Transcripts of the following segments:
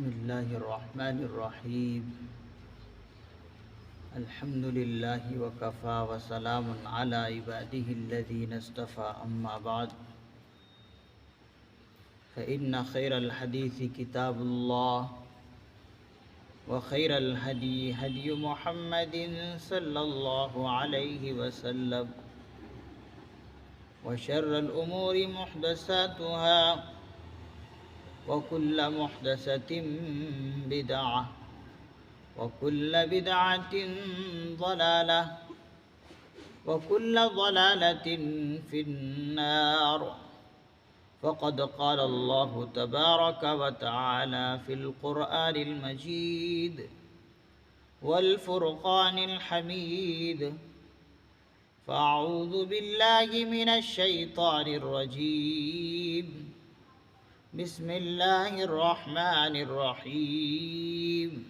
بسم الله الرحمن الرحيم. الحمد لله وكفى وسلام على عباده الذين اصطفى. أما بعد فإن خير الحديث كتاب الله وخير الهدي هدي محمد صلى الله عليه وسلم وشر الأمور محدثاتها وكل محدثة بدعة وكل بدعة ضلالة وكل ضلالة في النار. فقد قال الله تبارك وتعالى في القرآن المجيد والفرقان الحميد: فأعوذ بالله من الشيطان الرجيم. بسم الله الرحمن الرحيم.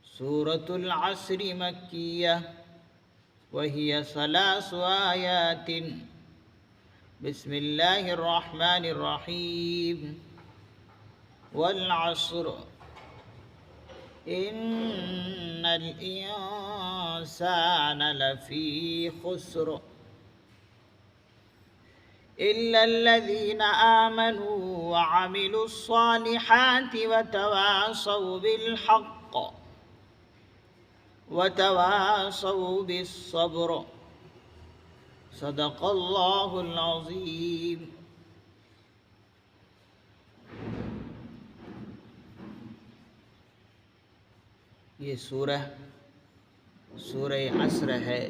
سورة العصر مكية وهي 3 آيات. بسم الله الرحمن الرحيم. والعصر إن الإنسان لفي خسر إلا الذين آمنوا وعملوا الصالحات وتواصوا بالحق وتواصوا بالصبر. صدق اللہ العظیم. یہ سورہ عصر ہے،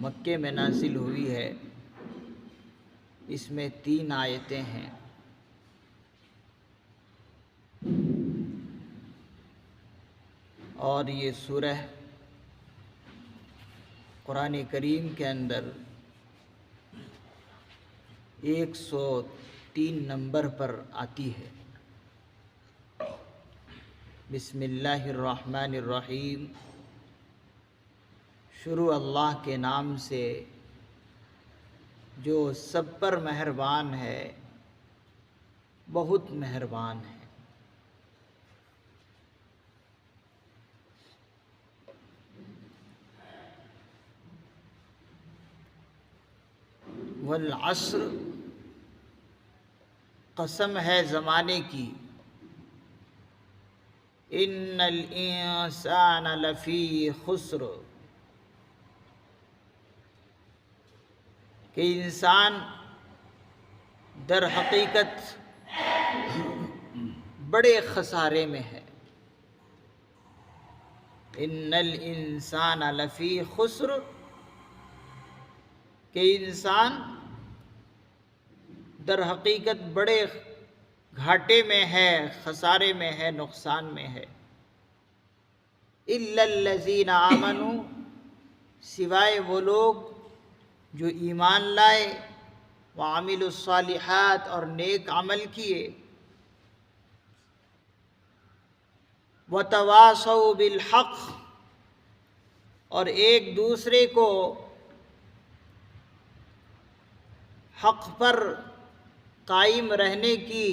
مکے میں نازل ہوئی ہے. اس میں 3 آیتیں ہیں. اور یہ سورہ قرآن کریم کے اندر 103 نمبر پر آتی ہے. بسم اللہ الرحمن الرحیم. شروع اللہ کے نام سے جو سب پر مہربان ہے، بہت مہربان ہے. والعصر، قسم ہے زمانے کی. ان الانسان لفی خسر، کہ انسان در حقیقت بڑے خسارے میں ہے. ان الانسان لفی خسر، کہ انسان در حقیقت بڑے گھاٹے میں ہے، خسارے میں ہے، نقصان میں ہے. الا الذین آمنوا، سوائے وہ لوگ جو ایمان لائے، وعملوا الصالحات، اور نیک عمل کیے، وتواصوا بالحق، اور ایک دوسرے کو حق پر قائم رہنے کی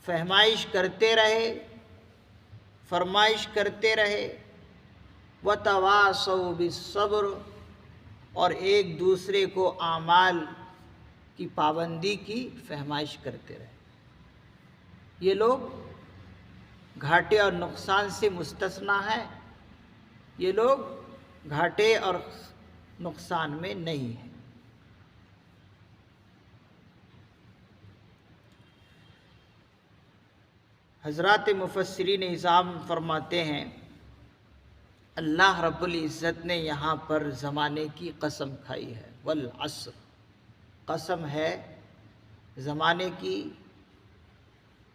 فرمائش کرتے رہے. وتواصوا بالصبر، اور ایک دوسرے کو اعمال کی پابندی کی فرمائش کرتے رہے. یہ لوگ گھاٹے اور نقصان سے مستثنی ہیں. یہ لوگ گھاٹے اور نقصان میں نہیں ہیں. حضرات مفسرین اعظام فرماتے ہیں، اللہ رب العزت نے یہاں پر زمانے کی قسم کھائی ہے. والعصر، قسم ہے زمانے کی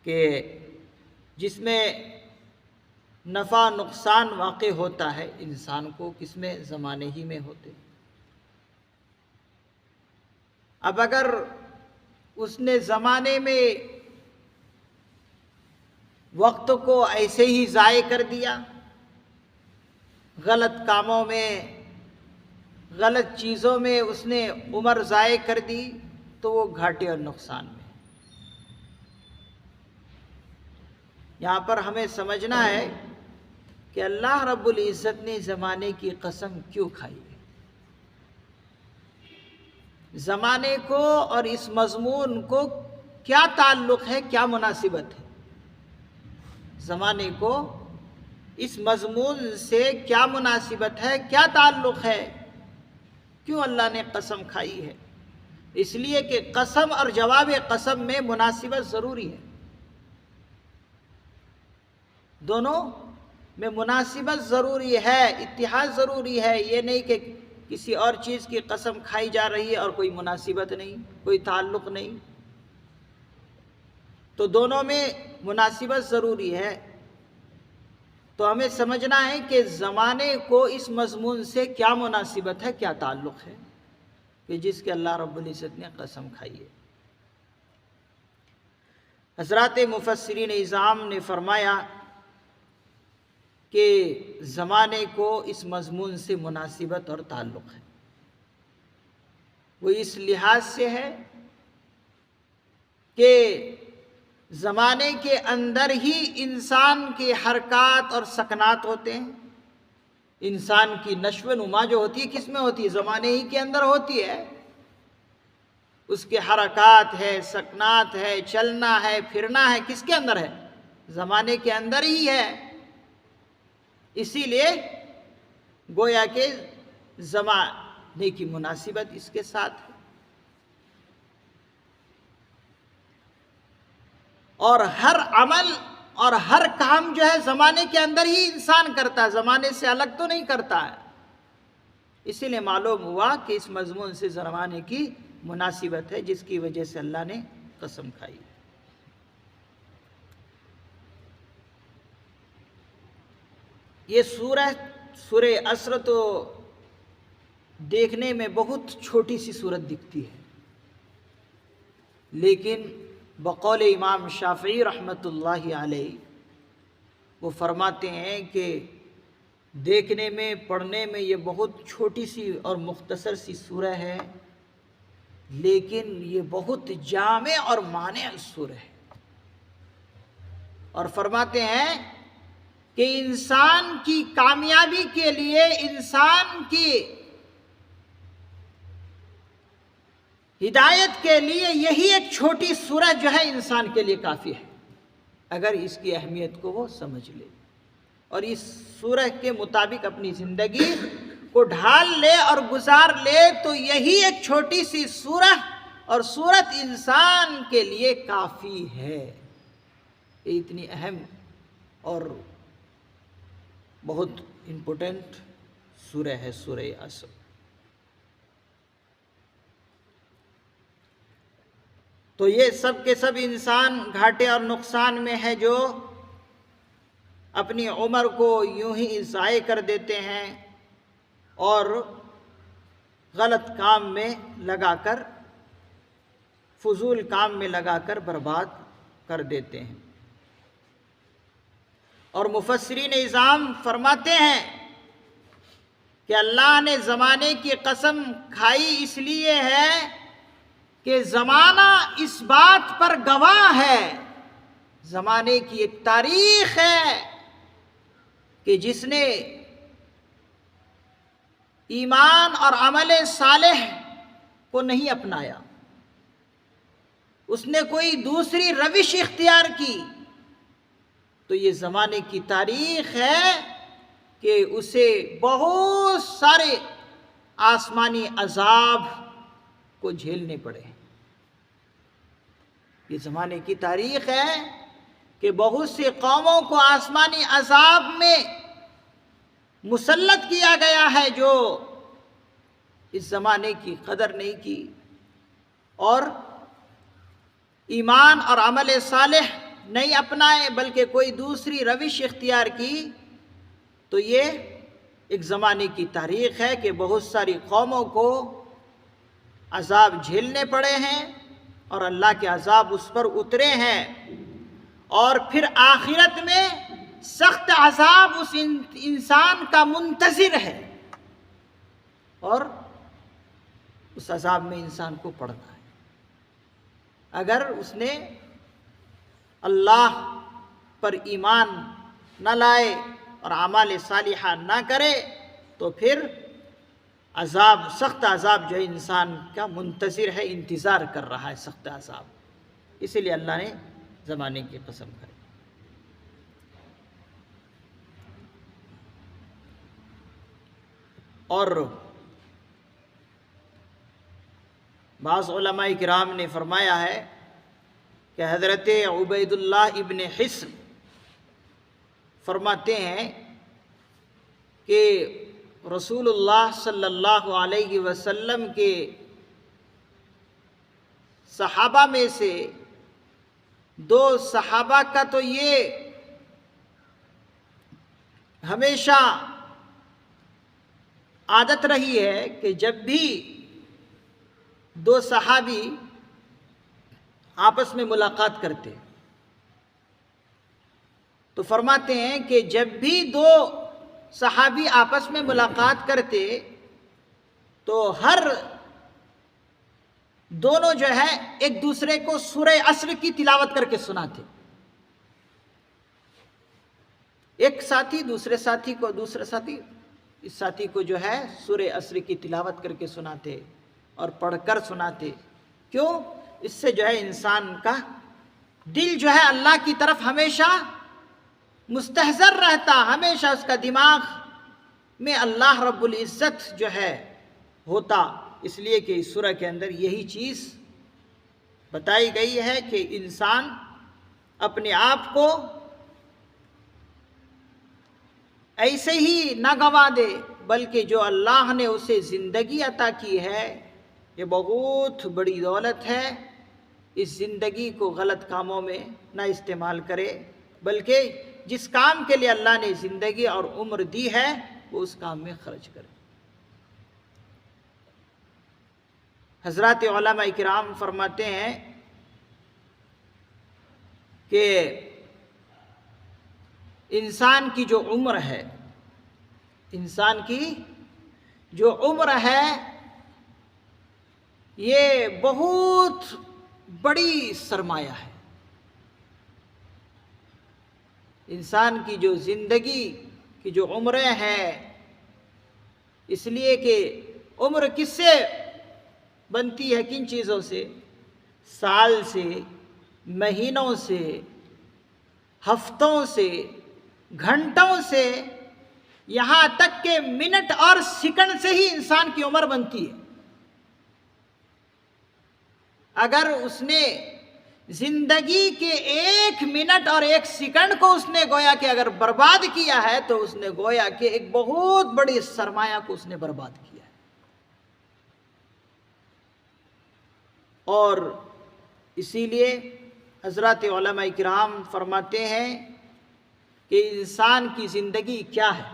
کہ جس میں نفع نقصان واقع ہوتا ہے انسان کو، کس میں؟ زمانے ہی میں ہوتے. اب اگر اس نے زمانے میں وقت کو ایسے ہی ضائع کر دیا، غلط کاموں میں، غلط چیزوں میں اس نے عمر ضائع کر دی، تو وہ گھاٹے اور نقصان میں. یہاں پر ہمیں سمجھنا ہے کہ اللہ رب العزت نے زمانے کی قسم کیوں کھائی ہے. زمانے کو اور اس مضمون کو کیا تعلق ہے، کیا مناسبت ہے؟ زمانے کو اس مضمون سے کیا مناسبت ہے، کیا تعلق ہے، کیوں اللہ نے قسم کھائی ہے؟ اس لیے کہ قسم اور جواب قسم میں مناسبت ضروری ہے. دونوں میں مناسبت ضروری ہے، اتحاد ضروری ہے. یہ نہیں کہ کسی اور چیز کی قسم کھائی جا رہی ہے اور کوئی مناسبت نہیں، کوئی تعلق نہیں. تو دونوں میں مناسبت ضروری ہے. تو ہمیں سمجھنا ہے کہ زمانے کو اس مضمون سے کیا مناسبت ہے، کیا تعلق ہے کہ جس کے اللہ رب العزت نے قسم کھائی ہے. حضرات مفسرین اعظام نے فرمایا کہ زمانے کو اس مضمون سے مناسبت اور تعلق ہے. وہ اس لحاظ سے ہے کہ زمانے کے اندر ہی انسان کے حرکات اور سکنات ہوتے ہیں. انسان کی نشو و نما جو ہوتی ہے کس میں ہوتی ہے؟ زمانے ہی کے اندر ہوتی ہے. اس کے حرکات ہے، سکنات ہے، چلنا ہے، پھرنا ہے، کس کے اندر ہے؟ زمانے کے اندر ہی ہے. اسی لیے گویا کہ زمانے کی مناسبت اس کے ساتھ ہے. اور ہر عمل اور ہر کام جو ہے زمانے کے اندر ہی انسان کرتا ہے، زمانے سے الگ تو نہیں کرتا ہے. اسی لیے معلوم ہوا کہ اس مضمون سے زمانے کی مناسبت ہے، جس کی وجہ سے اللہ نے قسم کھائی. یہ سورہ عصر تو دیکھنے میں بہت چھوٹی سی سورت دکھتی ہے، لیکن بقول امام شافعی رحمۃ اللہ علیہ وہ فرماتے ہیں کہ دیکھنے میں، پڑھنے میں یہ بہت چھوٹی سی اور مختصر سی سورہ ہے، لیکن یہ بہت جامع اور مانع سورہ ہے. اور فرماتے ہیں کہ انسان کی کامیابی کے لیے، انسان کی ہدایت کے لیے یہی ایک چھوٹی سورہ جو ہے انسان کے لیے کافی ہے، اگر اس کی اہمیت کو وہ سمجھ لے اور اس سورہ کے مطابق اپنی زندگی کو ڈھال لے اور گزار لے، تو یہی ایک چھوٹی سی سورہ اور سورت انسان کے لیے کافی ہے. یہ اتنی اہم اور بہت امپورٹنٹ سورہ ہے سورہ عصر. تو یہ سب کے سب انسان گھاٹے اور نقصان میں ہے جو اپنی عمر کو یوں ہی ضائع کر دیتے ہیں اور غلط کام میں لگا کر، فضول کام میں لگا کر برباد کر دیتے ہیں. اور مفسرین اعظام فرماتے ہیں کہ اللہ نے زمانے کی قسم کھائی اس لیے ہے کہ زمانہ اس بات پر گواہ ہے، زمانے کی ایک تاریخ ہے کہ جس نے ایمان اور عمل صالح کو نہیں اپنایا، اس نے کوئی دوسری روش اختیار کی، تو یہ زمانے کی تاریخ ہے کہ اسے بہت سارے آسمانی عذاب کو جھیلنے پڑے. یہ زمانے کی تاریخ ہے کہ بہت سی قوموں کو آسمانی عذاب میں مسلط کیا گیا ہے جو اس زمانے کی قدر نہیں کی اور ایمان اور عمل صالح نہیں اپنائے، بلکہ کوئی دوسری روش اختیار کی. تو یہ ایک زمانے کی تاریخ ہے کہ بہت ساری قوموں کو عذاب جھیلنے پڑے ہیں اور اللہ کے عذاب اس پر اترے ہیں، اور پھر آخرت میں سخت عذاب اس انسان کا منتظر ہے اور اس عذاب میں انسان کو پڑنا ہے. اگر اس نے اللہ پر ایمان نہ لائے اور اعمال صالحہ نہ کرے تو پھر عذاب، سخت عذاب جو ہے انسان کا منتظر ہے، انتظار کر رہا ہے سخت عذاب۔ اسی لیے اللہ نے زمانے کی قسم کھائی۔ اور بعض علماء کرام نے فرمایا ہے کہ حضرت عبید اللہ ابن حصن فرماتے ہیں کہ رسول اللہ صلی اللہ علیہ وسلم کے صحابہ میں سے 2 صحابہ کا تو یہ ہمیشہ عادت رہی ہے کہ جب بھی 2 صحابی آپس میں ملاقات کرتے تو فرماتے ہیں کہ جب بھی 2 صحابی آپس میں ملاقات کرتے تو ہر دونوں جو ہے ایک دوسرے کو سورہ عصر کی تلاوت کر کے سناتے۔ ایک ساتھی دوسرے ساتھی کو، دوسرے ساتھی اس ساتھی کو جو ہے سورہ عصر کی تلاوت کر کے سناتے اور پڑھ کر سناتے۔ کیوں؟ اس سے جو ہے انسان کا دل جو ہے اللہ کی طرف ہمیشہ مستحضر رہتا، ہمیشہ اس کا دماغ میں اللہ رب العزت جو ہے ہوتا۔ اس لیے کہ اس سورہ کے اندر یہی چیز بتائی گئی ہے کہ انسان اپنے آپ کو ایسے ہی نہ گنوا دے، بلکہ جو اللہ نے اسے زندگی عطا کی ہے یہ بہت بڑی دولت ہے، اس زندگی کو غلط کاموں میں نہ استعمال کرے، بلکہ جس کام کے لیے اللہ نے زندگی اور عمر دی ہے وہ اس کام میں خرچ کرے۔ حضرات علماء کرام فرماتے ہیں کہ انسان کی جو عمر ہے، انسان کی جو عمر ہے یہ بہت بڑی سرمایہ ہے۔ انسان کی جو زندگی کی جو عمریں ہیں، اس لیے کہ عمر کس سے بنتی ہے؟ کن چیزوں سے؟ سال سے، مہینوں سے، ہفتوں سے، گھنٹوں سے، یہاں تک کہ منٹ اور سیکنڈ سے ہی انسان کی عمر بنتی ہے۔ اگر اس نے زندگی کے 1 منٹ اور 1 سیکنڈ کو اس نے گویا کہ اگر برباد کیا ہے تو اس نے گویا کہ ایک بہت بڑی سرمایہ کو اس نے برباد کیا ہے۔ اور اسی لیے حضرات علماء کرام فرماتے ہیں کہ انسان کی زندگی کیا ہے؟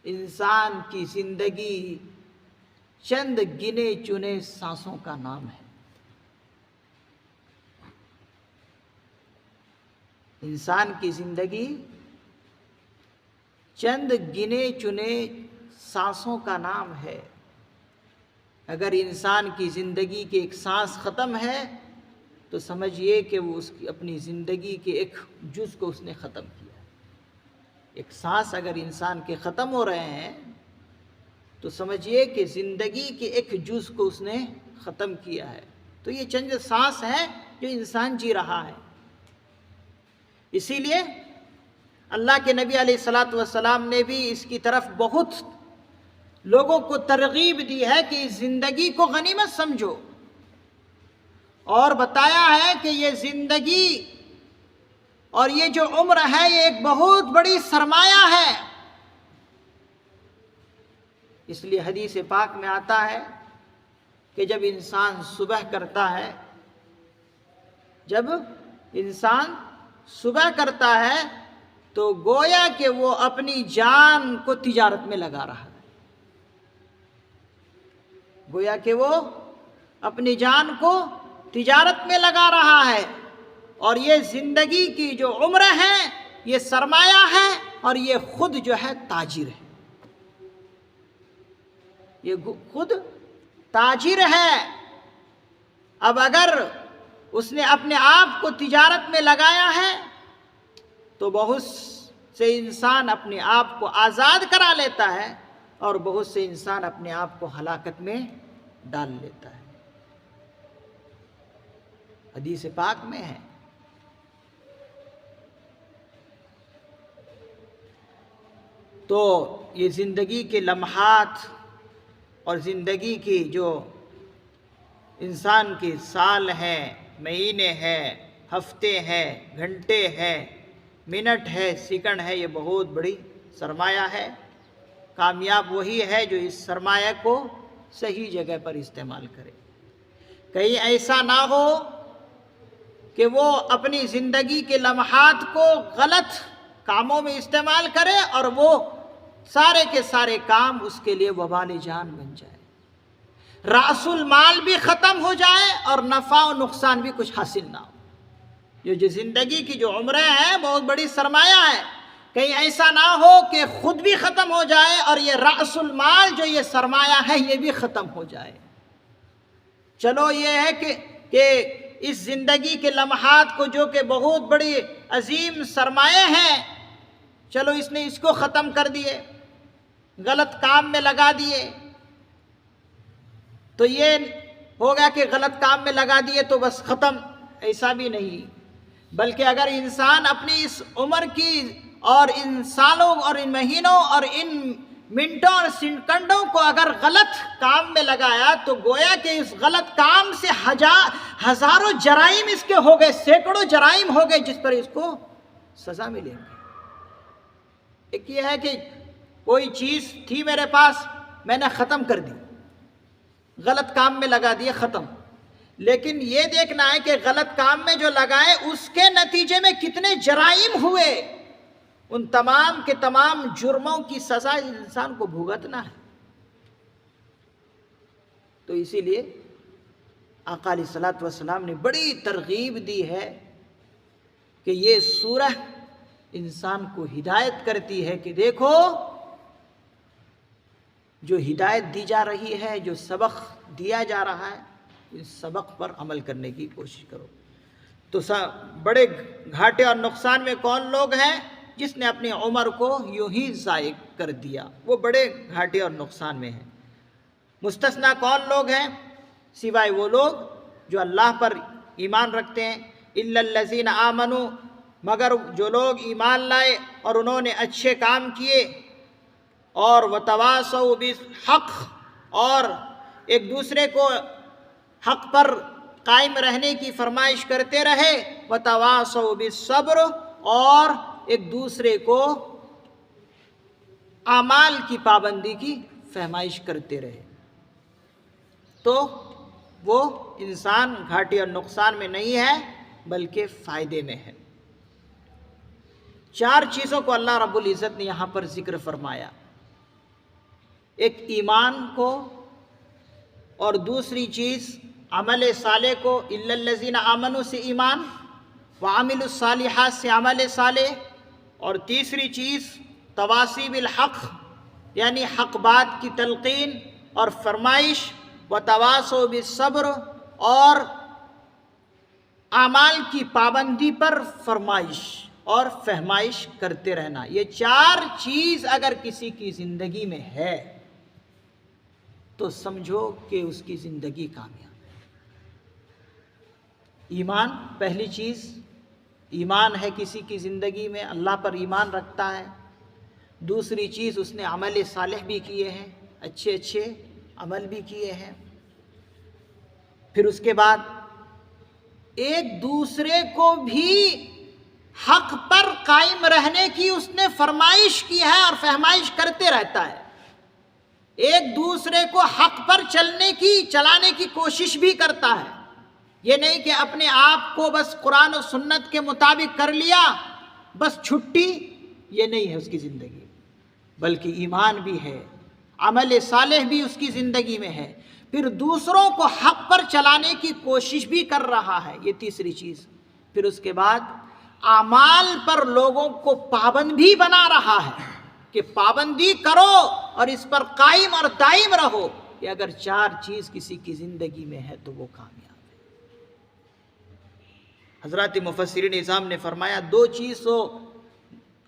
انسان کی زندگی چند گنے چنے سانسوں کا نام ہے۔ انسان کی زندگی چند گنے چنے سانسوں کا نام ہے۔ اگر انسان کی زندگی کی ایک سانس ختم ہے تو سمجھیے کہ وہ اس کی اپنی زندگی کے ایک جز کو اس نے ختم کیا۔ ایک سانس اگر انسان کے ختم ہو رہے ہیں تو سمجھیے کہ زندگی کے ایک جز کو اس نے ختم کیا ہے۔ تو یہ چند سانس ہیں جو انسان جی رہا ہے۔ اسی لیے اللہ کے نبی علیہ الصلاۃ والسلام نے بھی اس کی طرف بہت لوگوں کو ترغیب دی ہے کہ اس زندگی کو غنیمت سمجھو، اور بتایا ہے کہ یہ زندگی اور یہ جو عمر ہے یہ ایک بہت بڑی سرمایہ ہے۔ اس لیے حدیث پاک میں آتا ہے کہ جب انسان صبح کرتا ہے، جب انسان صبح کرتا ہے تو گویا کہ وہ اپنی جان کو تجارت میں لگا رہا ہے۔ گویا کہ وہ اپنی جان کو تجارت میں لگا رہا ہے، اور یہ زندگی کی جو عمر ہے یہ سرمایہ ہے، اور یہ خود جو ہے تاجر ہے۔ یہ خود تاجر ہے۔ اب اگر اس نے اپنے آپ کو تجارت میں لگایا ہے تو بہت سے انسان اپنے آپ کو آزاد کرا لیتا ہے اور بہت سے انسان اپنے آپ کو ہلاکت میں ڈال لیتا ہے۔ حدیث پاک میں ہے۔ تو یہ زندگی کے لمحات اور زندگی کی جو انسان کے سال ہیں، مہینے ہیں، ہفتے ہیں، گھنٹے ہیں، منٹ ہے، سیکنڈ ہے، یہ بہت بڑی سرمایہ ہے۔ کامیاب وہی ہے جو اس سرمایہ کو صحیح جگہ پر استعمال کرے۔ کہیں ایسا نہ ہو کہ وہ اپنی زندگی کے لمحات کو غلط کاموں میں استعمال کرے اور وہ سارے کے سارے کام اس کے لیے وبال جان بن جائے، رأس المال بھی ختم ہو جائے اور نفع و نقصان بھی کچھ حاصل نہ ہو۔ جو زندگی کی جو عمریں ہیں بہت بڑی سرمایہ ہے، کہیں ایسا نہ ہو کہ خود بھی ختم ہو جائے اور یہ رأس المال جو یہ سرمایہ ہے یہ بھی ختم ہو جائے۔ چلو یہ ہے کہ اس زندگی کے لمحات کو جو کہ بہت بڑی عظیم سرمایہ ہیں، چلو اس نے اس کو ختم کر دیے، غلط کام میں لگا دیے، تو یہ ہوگا کہ غلط کام میں لگا دیے تو بس ختم، ایسا بھی نہیں۔ بلکہ اگر انسان اپنی اس عمر کی اور ان سالوں اور ان مہینوں اور ان منٹوں اور سیکنڈوں کو اگر غلط کام میں لگایا تو گویا کہ اس غلط کام سے ہزاروں جرائم اس کے ہو گئے، سینکڑوں جرائم ہو گئے جس پر اس کو سزا ملے گی۔ ایک یہ ہے کہ کوئی چیز تھی میرے پاس، میں نے ختم کر دی، غلط کام میں لگا دیے، ختم۔ لیکن یہ دیکھنا ہے کہ غلط کام میں جو لگائے اس کے نتیجے میں کتنے جرائم ہوئے، ان تمام کے تمام جرموں کی سزا انسان کو بھگتنا ہے۔ تو اسی لیے آقا علیہ الصلوۃ والسلام نے بڑی ترغیب دی ہے کہ یہ سورہ انسان کو ہدایت کرتی ہے کہ دیکھو جو ہدایت دی جا رہی ہے، جو سبق دیا جا رہا ہے، اس سبق پر عمل کرنے کی کوشش کرو۔ تو بڑے گھاٹے اور نقصان میں کون لوگ ہیں؟ جس نے اپنی عمر کو یوں ہی ضائع کر دیا، وہ بڑے گھاٹے اور نقصان میں ہیں۔ مستثنا کون لوگ ہیں؟ سوائے وہ لوگ جو اللہ پر ایمان رکھتے ہیں۔ الا الذین آمنوا، مگر جو لوگ ایمان لائے اور انہوں نے اچھے کام کیے، اور وتواصوا بالحق، اور ایک دوسرے کو حق پر قائم رہنے کی فرمائش کرتے رہے، وتواصوا بالصبر، اور ایک دوسرے کو اعمال کی پابندی کی فرمائش کرتے رہے، تو وہ انسان گھاٹے اور نقصان میں نہیں ہے بلکہ فائدے میں ہے۔ 4 چیزوں کو اللہ رب العزت نے یہاں پر ذکر فرمایا، ایک ایمان کو، اور دوسری چیز عمل صالح کو، الا الذین آمنوا سے ایمان، وعملوا الصالحات سے عمل صالح، اور تیسری چیز تواصی بالحق یعنی حق بات کی تلقین اور فرمائش، وتواصوا بالصبر، اور اعمال کی پابندی پر فرمائش اور فہمائش کرتے رہنا۔ یہ 4 چیز اگر کسی کی زندگی میں ہے تو سمجھو کہ اس کی زندگی کامیاب ہے۔ ایمان پہلی چیز، ایمان ہے کسی کی زندگی میں، اللہ پر ایمان رکھتا ہے۔ دوسری چیز اس نے عمل صالح بھی کیے ہیں، اچھے اچھے عمل بھی کیے ہیں۔ پھر اس کے بعد ایک دوسرے کو بھی حق پر قائم رہنے کی اس نے فرمائش کی ہے اور فہمائش کرتے رہتا ہے۔ ایک دوسرے کو حق پر چلانے کی کوشش بھی کرتا ہے۔ یہ نہیں کہ اپنے آپ کو بس قرآن و سنت کے مطابق کر لیا بس چھٹی، یہ نہیں ہے اس کی زندگی، بلکہ ایمان بھی ہے، عمل صالح بھی اس کی زندگی میں ہے، پھر دوسروں کو حق پر چلانے کی کوشش بھی کر رہا ہے، یہ تیسری چیز۔ پھر اس کے بعد اعمال پر لوگوں کو پابند بھی بنا رہا ہے کہ پابندی کرو اور اس پر قائم اور دائم رہو۔ کہ اگر 4 چیز کسی کی زندگی میں ہے تو وہ کامیاب ہے۔ حضرات مفسرین نظام نے فرمایا دو چیز تو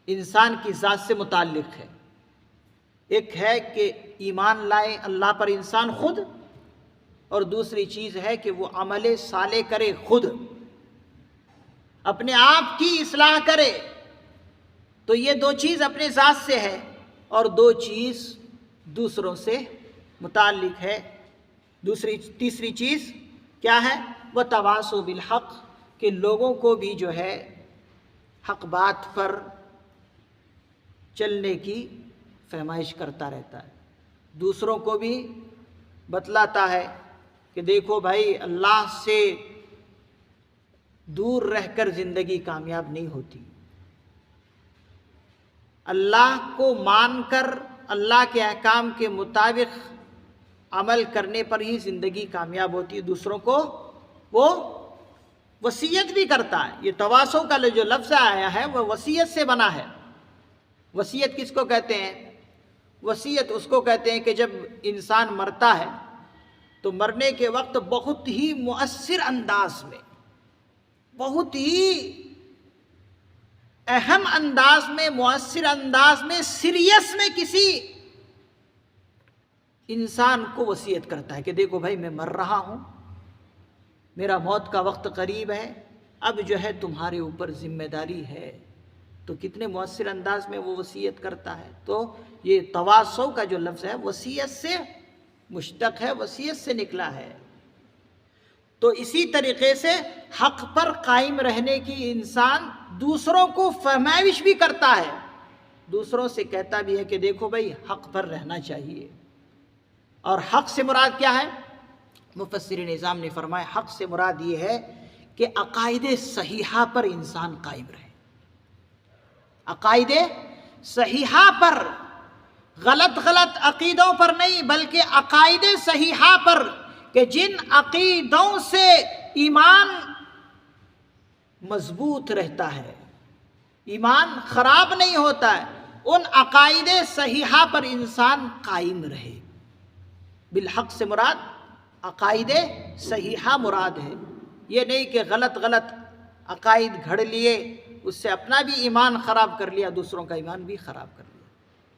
انسان کی ذات سے متعلق ہے. ایک ہے کہ ایمان لائے اللہ پر انسان خود، اور دوسری چیز ہے کہ وہ عمل صالح کرے، خود اپنے آپ کی اصلاح کرے. تو یہ دو چیز اپنے ذات سے ہے اور دو چیز دوسروں سے متعلق ہے. تیسری چیز کیا ہے؟ وتواصوا بالحق، کہ لوگوں کو بھی جو ہے حق بات پر چلنے کی فرمائش کرتا رہتا ہے، دوسروں کو بھی بتلاتا ہے کہ دیکھو بھائی اللہ سے دور رہ کر زندگی کامیاب نہیں ہوتی، اللہ کو مان کر اللہ کے احکام کے مطابق عمل کرنے پر ہی زندگی کامیاب ہوتی ہے. دوسروں کو وہ وصیت بھی کرتا ہے. یہ تواصو کا جو لفظ آیا ہے وہ وصیت سے بنا ہے. وصیت کس کو کہتے ہیں؟ وصیت اس کو کہتے ہیں کہ جب انسان مرتا ہے تو مرنے کے وقت بہت ہی مؤثر انداز میں، بہت ہی اہم انداز میں، مؤثر انداز میں، سیریس میں کسی انسان کو وصیت کرتا ہے کہ دیکھو بھائی میں مر رہا ہوں، میرا موت کا وقت قریب ہے، اب جو ہے تمہارے اوپر ذمہ داری ہے. تو کتنے مؤثر انداز میں وہ وصیت کرتا ہے. تو یہ تواصو کا جو لفظ ہے وصیت سے مشتق ہے، وصیت سے نکلا ہے. تو اسی طریقے سے حق پر قائم رہنے کی انسان دوسروں کو فرمائش بھی کرتا ہے، دوسروں سے کہتا بھی ہے کہ دیکھو بھائی حق پر رہنا چاہیے. اور حق سے مراد کیا ہے؟ مفسرین نظام نے فرمایا حق سے مراد یہ ہے کہ عقائد صحیحہ پر انسان قائم رہے. عقائد صحیحہ پر، غلط عقیدوں پر نہیں بلکہ عقائد صحیحہ پر، کہ جن عقیدوں سے ایمان مضبوط رہتا ہے، ایمان خراب نہیں ہوتا ہے، ان عقائد صحیحہ پر انسان قائم رہے. بالحق سے مراد عقائد صحیحہ مراد ہے. یہ نہیں کہ غلط عقائد گھڑ لیے، اس سے اپنا بھی ایمان خراب کر لیا، دوسروں کا ایمان بھی خراب کر لیا،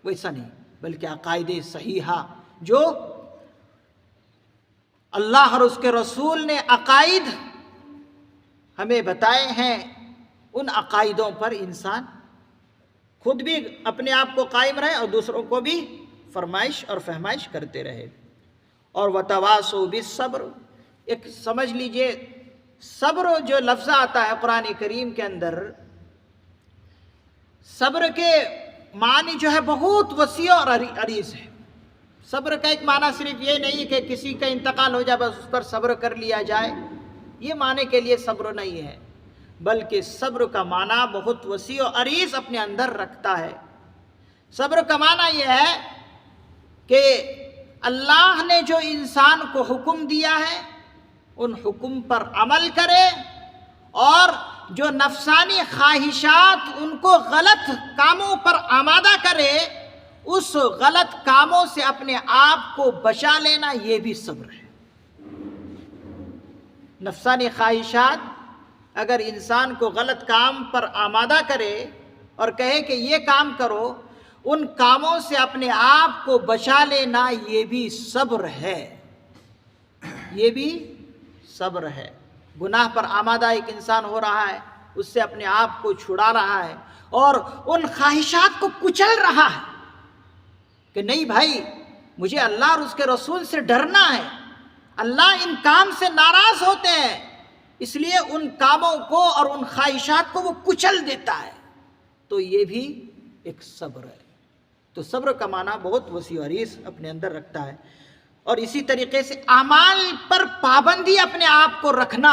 ویسا نہیں، بلکہ عقائد صحیحہ جو اللہ اور اس کے رسول نے عقائد ہمیں بتائے ہیں، ان عقائدوں پر انسان خود بھی اپنے آپ کو قائم رہے اور دوسروں کو بھی فرمائش اور فہمائش کرتے رہے. اور وتواصوا بالصبر، ایک سمجھ لیجئے صبر جو لفظ آتا ہے قرآن کریم کے اندر، صبر کے معنی جو ہے بہت وسیع اور عریض ہے. صبر کا ایک معنی صرف یہ نہیں کہ کسی کا انتقال ہو جائے بس اس پر صبر کر لیا جائے، یہ معنی کے لیے صبر نہیں ہے، بلکہ صبر کا معنی بہت وسیع و عریض اپنے اندر رکھتا ہے. صبر کا معنی یہ ہے کہ اللہ نے جو انسان کو حکم دیا ہے ان حکم پر عمل کرے، اور جو نفسانی خواہشات ان کو غلط کاموں پر آمادہ کرے، اس غلط کاموں سے اپنے آپ کو بچا لینا، یہ بھی صبر ہے. نفسانی خواہشات اگر انسان کو غلط کام پر آمادہ کرے اور کہے کہ یہ کام کرو، ان کاموں سے اپنے آپ کو بچا لینا، یہ بھی صبر ہے، یہ بھی صبر ہے. گناہ پر آمادہ ایک انسان ہو رہا ہے، اس سے اپنے آپ کو چھڑا رہا ہے اور ان خواہشات کو کچل رہا ہے کہ نہیں بھائی مجھے اللہ اور اس کے رسول سے ڈرنا ہے، اللہ ان کام سے ناراض ہوتے ہیں، اس لیے ان کاموں کو اور ان خواہشات کو وہ کچل دیتا ہے. تو یہ بھی ایک صبر ہے. تو صبر کا معنی بہت وسیع و عریض اپنے اندر رکھتا ہے. اور اسی طریقے سے اعمال پر پابندی اپنے آپ کو رکھنا،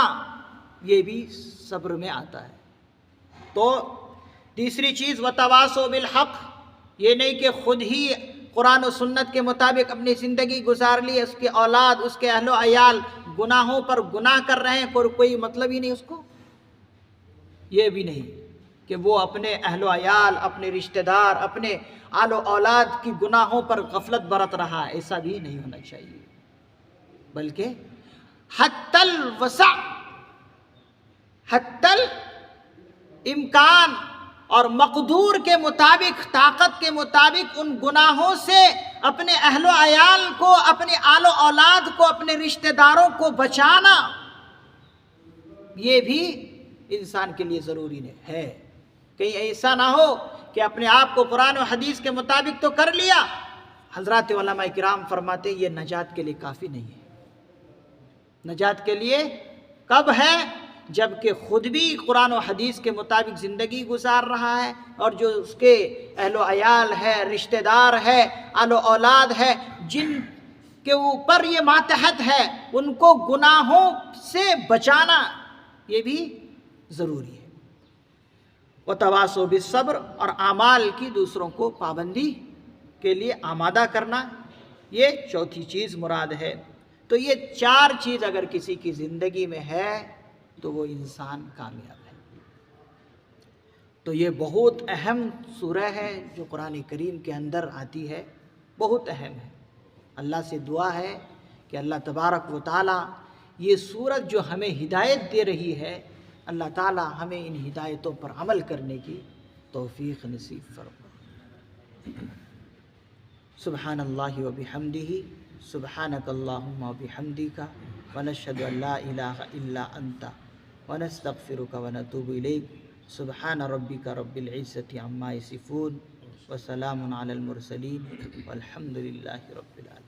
یہ بھی صبر میں آتا ہے. تو تیسری چیز وتواصوا بالحق، یہ نہیں کہ خود ہی قرآن و سنت کے مطابق اپنی زندگی گزار لی، اس کے اولاد، اس کے اہل و عیال گناہوں پر گناہ کر رہے ہیں، کوئی مطلب ہی نہیں اس کو. یہ بھی نہیں کہ وہ اپنے اہل و عیال، اپنے رشتہ دار، اپنے آل و اولاد کی گناہوں پر غفلت برت رہا ہے، ایسا بھی نہیں ہونا چاہیے، بلکہ حتی الوسع، حتی الامکان اور مقدور کے مطابق، طاقت کے مطابق ان گناہوں سے اپنے اہل و عیال کو، اپنے آل و اولاد کو، اپنے رشتہ داروں کو بچانا، یہ بھی انسان کے لیے ضروری ہے۔ کہیں ایسا نہ ہو کہ اپنے آپ کو قرآن و حدیث کے مطابق تو کر لیا، حضرات علماء کرام فرماتے ہیں یہ نجات کے لیے کافی نہیں ہے۔ نجات کے لیے کب ہے؟ جبکہ خود بھی قرآن و حدیث کے مطابق زندگی گزار رہا ہے، اور جو اس کے اہل و عیال ہے، رشتہ دار ہے، آل و اولاد ہے، جن کے اوپر یہ ماتحت ہے، ان کو گناہوں سے بچانا یہ بھی ضروری ہے۔ وتواصوا بالصبر، اور اعمال کی دوسروں کو پابندی کے لیے آمادہ کرنا، یہ چوتھی چیز مراد ہے۔ تو یہ چار چیز اگر کسی کی زندگی میں ہے تو وہ انسان کامیاب ہے۔ تو یہ بہت اہم سورہ ہے جو قرآن کریم کے اندر آتی ہے، بہت اہم ہے۔ اللہ سے دعا ہے کہ اللہ تبارک و تعالی یہ سورت جو ہمیں ہدایت دے رہی ہے، اللہ تعالی ہمیں ان ہدایتوں پر عمل کرنے کی توفیق نصیب فرمائے۔ سبحان اللہ و بحمدہ، سبحانک اللہم و بحمدک، ونشہد ان لا الہ الا انت، ونستغفرک ونتوب الیک۔ سبحان ربک رب العزة عما یصفون، وسلام علی المرسلین، والحمد للہ رب العالمین۔